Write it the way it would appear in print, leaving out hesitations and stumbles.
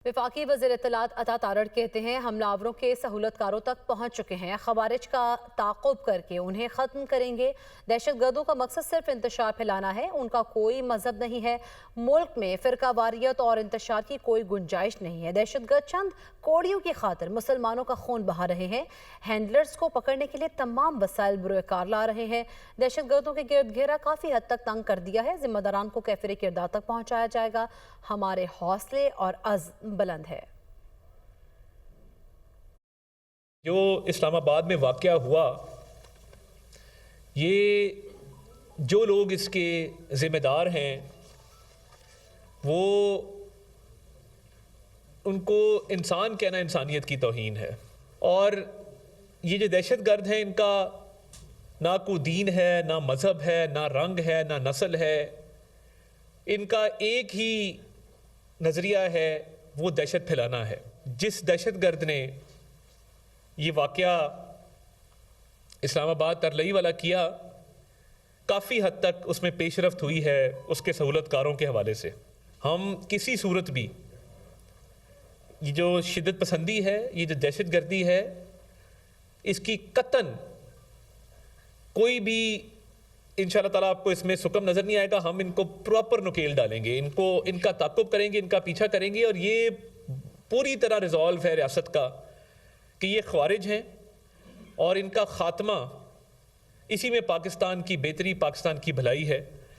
وفاقی وزیر اطلاعات عطا تارڑ کہتے ہیں حملہ آوروں کے سہولت کاروں تک پہنچ چکے ہیں، خوارج کا تعاقب کر کے انہیں ختم کریں گے۔ دہشت گردوں کا مقصد صرف انتشار پھیلانا ہے، ان کا کوئی مذہب نہیں ہے۔ ملک میں فرقہ واریت اور انتشار کی کوئی گنجائش نہیں ہے۔ دہشت گرد چند کوڑیوں کی خاطر مسلمانوں کا خون بہا رہے ہیں۔ ہینڈلرز کو پکڑنے کے لیے تمام وسائل بروئے کار لا رہے ہیں۔ دہشت گردوں کے گرد گھیرا کافی حد تک تنگ کر دیا ہے۔ ذمہ داران کو کیفر کردار تک پہنچایا جائے گا۔ ہمارے حوصلے اور عزم بلند ہے۔ جو اسلام آباد میں واقعہ ہوا، یہ جو لوگ اس کے ذمہ دار ہیں وہ ان کو انسان کہنا انسانیت کی توہین ہے، اور یہ جو دہشت گرد ہیں ان کا نہ کوئی دین ہے، نہ مذہب ہے، نہ رنگ ہے، نہ نسل ہے۔ ان کا ایک ہی نظریہ ہے، وہ دہشت پھیلانا ہے۔ جس دہشت گرد نے یہ واقعہ اسلام آباد ترلئی والا کیا، کافی حد تک اس میں پیش رفت ہوئی ہے اس کے سہولت کاروں کے حوالے سے۔ ہم کسی صورت بھی یہ جو شدت پسندی ہے، یہ جو دہشت گردی ہے، اس کی قطعاً کوئی بھی انشاءاللہ تعالیٰ آپ کو اس میں سکم نظر نہیں آئے گا۔ ہم ان کو پراپر نکیل ڈالیں گے، ان کا تعاقب کریں گے، ان کا پیچھا کریں گے، اور یہ پوری طرح ریزالو ہے ریاست کا کہ یہ خوارج ہیں، اور ان کا خاتمہ اسی میں پاکستان کی بہتری، پاکستان کی بھلائی ہے۔